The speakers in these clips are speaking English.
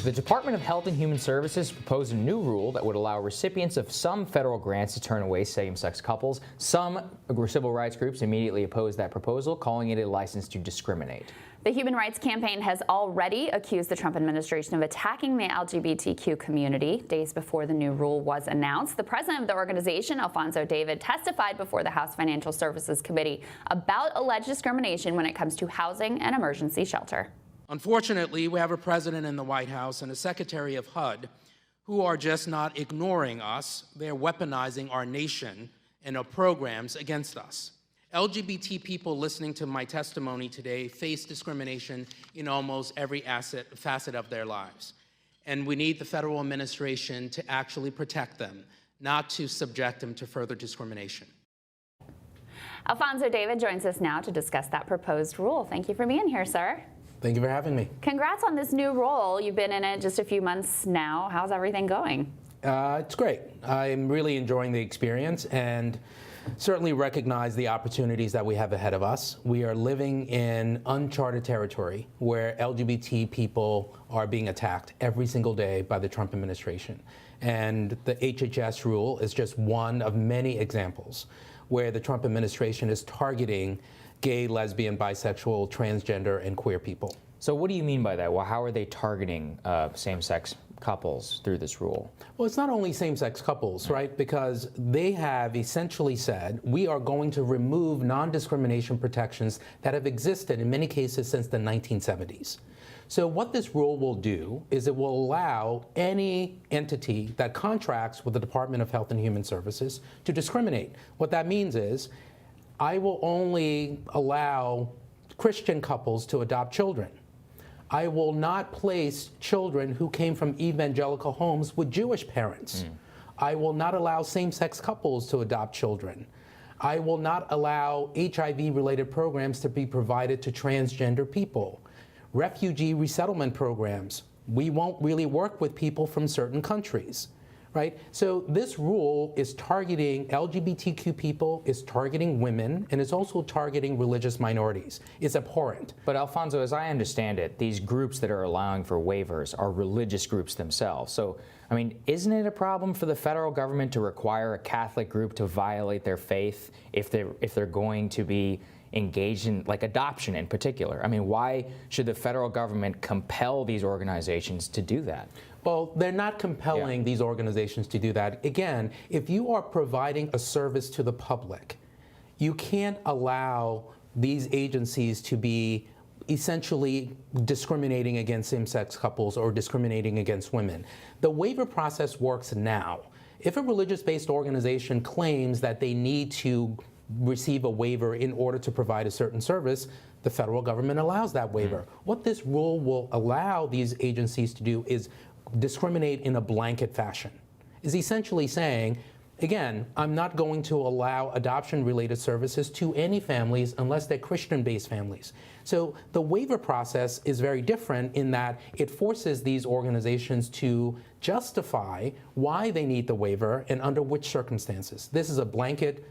The Department of Health and Human Services proposed a new rule that would allow recipients of some federal grants to turn away same-sex couples. Some civil rights groups immediately opposed that proposal, calling it a license to discriminate. The Human Rights Campaign has already accused the Trump administration of attacking the LGBTQ community. Days before the new rule was announced, the president of the organization, Alphonso, testified before the House Financial Services Committee about alleged discrimination when it comes to housing and emergency shelter. Unfortunately, we have a president in the White House and a secretary of HUD who are just not ignoring us. They're weaponizing our nation and our programs against us. LGBT people listening to my testimony today face discrimination in almost every facet of their lives. And we need the federal administration to actually protect them, not to subject them to further discrimination. Alphonso joins us now to discuss that proposed rule. Thank you for being here, sir. Thank you for having me. Congrats on this new role. You've been in it just a few months now. How's everything going? It's great. I'm really enjoying the experience and certainly recognize the opportunities that we have ahead of us. We are living in uncharted territory where LGBT people are being attacked every single day by the Trump administration. And the HHS Rule is just one of many examples where the Trump administration is targeting gay, lesbian, bisexual, transgender, and queer people. So what do you mean by that? Well, how are they targeting same-sex couples through this rule? Well, it's not only same-sex couples, right? Because they have essentially said, we are going to remove non-discrimination protections that have existed in many cases since the 1970s. So what this rule will do is it will allow any entity that contracts with the Department of Health and Human Services to discriminate. What that means is, I will only allow Christian couples to adopt children. I will not place children who came from evangelical homes with Jewish parents. I will not allow same-sex couples to adopt children. I will not allow HIV-related programs to be provided to transgender people. Refugee resettlement programs. We won't really work with people from certain countries. Right? So this rule is targeting LGBTQ people, is targeting women, and is also targeting religious minorities. It's abhorrent. But Alphonso, as I understand it, these groups that are allowing for waivers are religious groups themselves. So, I mean, isn't it a problem for the federal government to require a Catholic group to violate their faith if they're going to be engaged in, like, adoption in particular? I mean, why should the federal government compel these organizations to do that? Well, they're not compelling these organizations to do that. Again, if you are providing a service to the public, you can't allow these agencies to be essentially discriminating against same-sex couples or discriminating against women. The waiver process works now. If a religious-based organization claims that they need to receive a waiver in order to provide a certain service, the federal government allows that waiver. What this rule will allow these agencies to do is discriminate in a blanket fashion. Is essentially saying, again, I'm not going to allow adoption-related services to any families unless they're Christian-based families. So the waiver process is very different in that it forces these organizations to justify why they need the waiver and under which circumstances. This is a blanket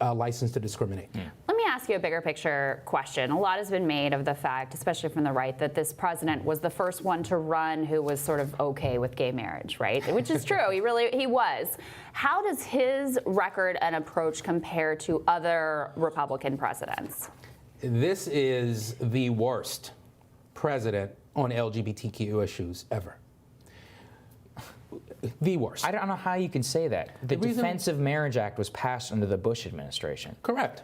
license to discriminate. Let me ask you a bigger picture question. A lot has been made of the fact, especially from the right, that this president was the first one to run who was sort of okay with gay marriage, right? Which is true. He was. How does his record and approach compare to other Republican presidents? This is the worst president on LGBTQ issues ever. The worst. I don't know how you can say that. The Defense of Marriage Act was passed under the Bush administration. Correct.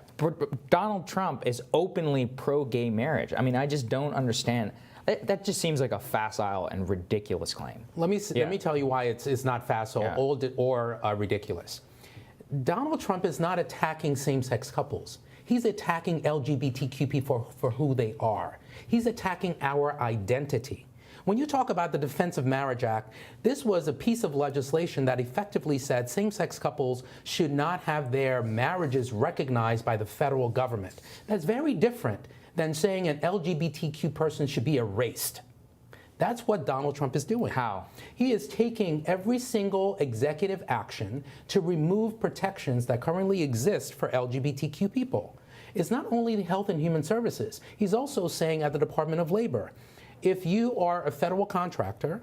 Donald Trump is openly pro-gay marriage. I mean, I just don't understand. That just seems like a facile and ridiculous claim. Let me tell you why it's not facile or ridiculous. Donald Trump is not attacking same-sex couples. He's attacking LGBTQ people for who they are. He's attacking our identity. When you talk about the Defense of Marriage Act, this was a piece of legislation that effectively said same-sex couples should not have their marriages recognized by the federal government. That's very different than saying an LGBTQ person should be erased. That's what Donald Trump is doing. How? He is taking every single executive action to remove protections that currently exist for LGBTQ people. It's not only the Health and Human Services. He's also saying at the Department of Labor, if you are a federal contractor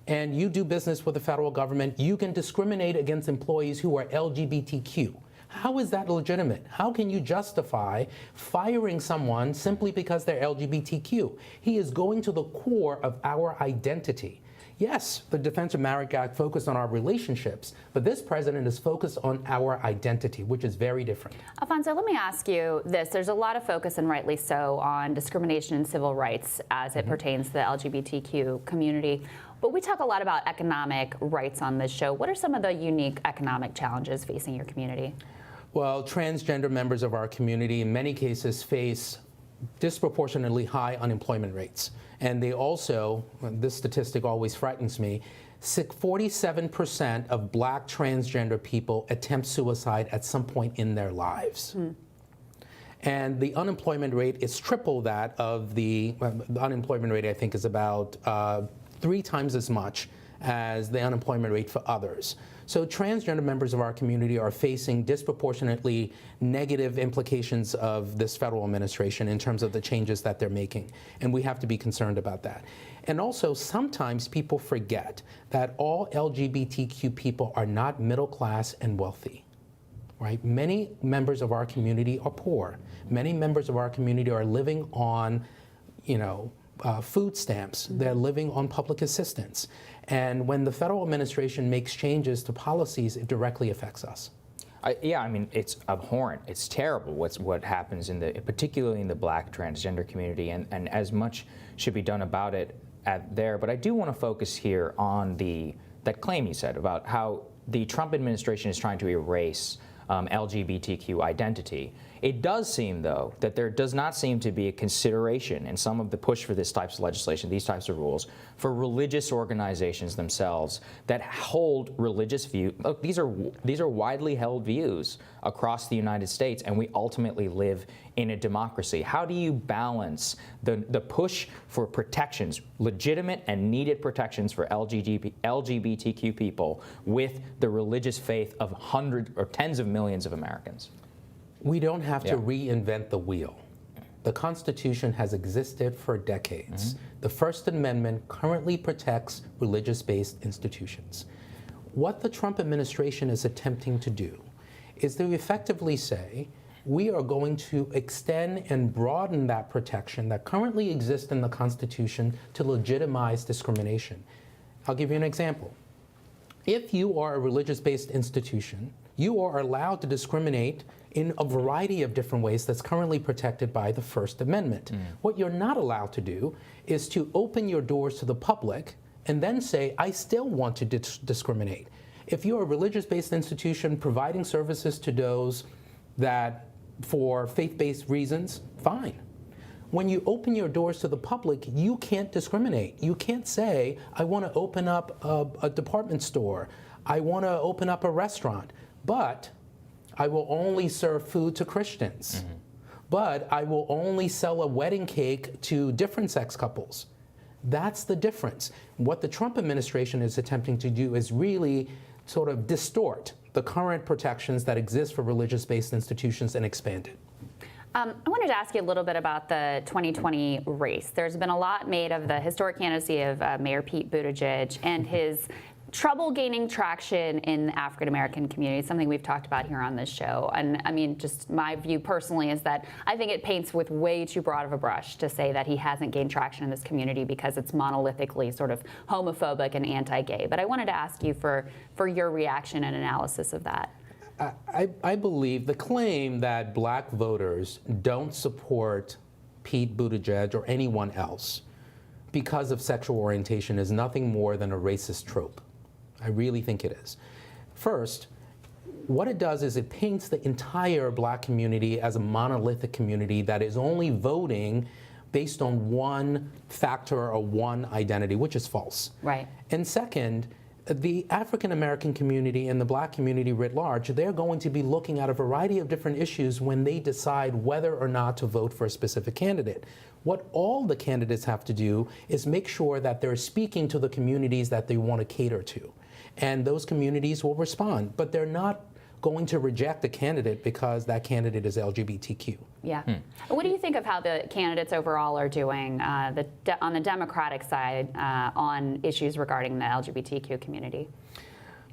and you do business with the federal government, you can discriminate against employees who are LGBTQ. How is that legitimate? How can you justify firing someone simply because they're LGBTQ? He is going to the core of our identity. Yes, the Defense of Marriage Act focused on our relationships, but this president is focused on our identity, which is very different. Alphonso, let me ask you this. There's a lot of focus, and rightly so, on discrimination in civil rights as it pertains to the LGBTQ community. But we talk a lot about economic rights on this show. What are some of the unique economic challenges facing your community? Well, transgender members of our community in many cases face disproportionately high unemployment rates. And they also, this statistic always frightens me, 47% of Black transgender people attempt suicide at some point in their lives. And the unemployment rate is triple that of the unemployment rate, I think, is about 3 times as much as the unemployment rate for others. So transgender members of our community are facing disproportionately negative implications of this federal administration in terms of the changes that they're making. And we have to be concerned about that. And also, sometimes people forget that all LGBTQ people are not middle class and wealthy. Right? Many members of our community are poor. Many members of our community are living on, food stamps. They're living on public assistance. And when the federal administration makes changes to policies, it directly affects us. It's abhorrent. It's terrible what happens particularly in the Black transgender community, and as much should be done about it there. But I do want to focus here on that claim you said about how the Trump administration is trying to erase LGBTQ identity. It does seem, though, that there does not seem to be a consideration in some of the push for this types of legislation, these types of rules, for religious organizations themselves that hold religious views. Look, these are widely held views across the United States, and we ultimately live in a democracy. How do you balance the push for protections, legitimate and needed protections for LGBTQ people, with the religious faith of hundreds or tens of millions of Americans? We don't have to reinvent the wheel. The Constitution has existed for decades. The First Amendment currently protects religious-based institutions. What the Trump administration is attempting to do is to effectively say, we are going to extend and broaden that protection that currently exists in the Constitution to legitimize discrimination. I'll give you an example. If you are a religious-based institution, you are allowed to discriminate in a variety of different ways that's currently protected by the First Amendment. What you're not allowed to do is to open your doors to the public and then say, I still want to discriminate. If you're a religious-based institution providing services to those that for faith-based reasons, fine. When you open your doors to the public, you can't discriminate. You can't say, I want to open up a department store. I want to open up a restaurant, but I will only serve food to Christians. But I will only sell a wedding cake to different sex couples. That's the difference. What the Trump administration is attempting to do is really sort of distort the current protections that exist for religious-based institutions and expand it. I wanted to ask you a little bit about the 2020 race. There's been a lot made of the historic candidacy of Mayor Pete Buttigieg and his trouble gaining traction in the African-American community, something we've talked about here on this show. And I mean, just my view personally is that I think it paints with way too broad of a brush to say that he hasn't gained traction in this community because it's monolithically sort of homophobic and anti-gay. But I wanted to ask you for your reaction and analysis of that. I believe the claim that Black voters don't support Pete Buttigieg or anyone else because of sexual orientation is nothing more than a racist trope. I really think it is. First, what it does is it paints the entire Black community as a monolithic community that is only voting based on one factor or one identity, which is false. Right. And second, the African American community and the Black community writ large, they're going to be looking at a variety of different issues when they decide whether or not to vote for a specific candidate. What all the candidates have to do is make sure that they're speaking to the communities that they want to cater to. And those communities will respond, but they're not going to reject a candidate because that candidate is LGBTQ. Yeah. What do you think of how the candidates overall are doing on the Democratic side on issues regarding the LGBTQ community?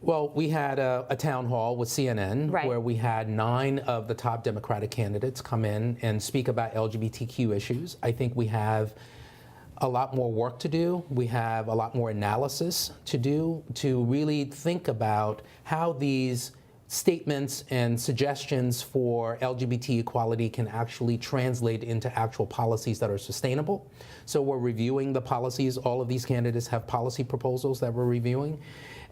Well, we had a town hall with CNN Right. where we had 9 of the top Democratic candidates come in and speak about LGBTQ issues. I think we have a lot more work to do. We have a lot more analysis to do to really think about how these statements and suggestions for LGBT equality can actually translate into actual policies that are sustainable. So we're reviewing the policies. All of these candidates have policy proposals that we're reviewing.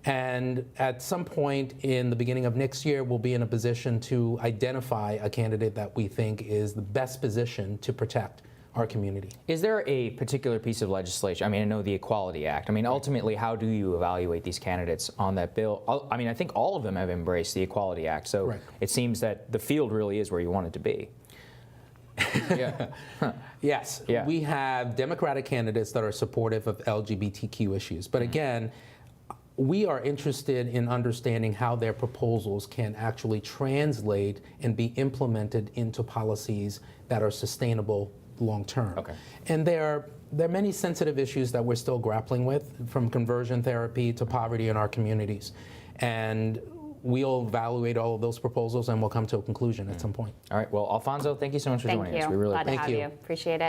And at some point in the beginning of next year, we'll be in a position to identify a candidate that we think is the best position to protect our community. Is there a particular piece of legislation? I mean, I know the Equality Act. I mean, ultimately, how do you evaluate these candidates on that bill? I mean, I think all of them have embraced the Equality Act, so Right. it seems that the field really is where you want it to be. Yeah. Yes, Yeah. we have Democratic candidates that are supportive of LGBTQ issues. But again, we are interested in understanding how their proposals can actually translate and be implemented into policies that are sustainable long term. Okay. And there are many sensitive issues that we're still grappling with, from conversion therapy to poverty in our communities. And we'll evaluate all of those proposals and we'll come to a conclusion at some point. All right. Well, Alphonso, thank you so much for Thank joining you. us. We really Glad to Thank have you. you. Appreciate it.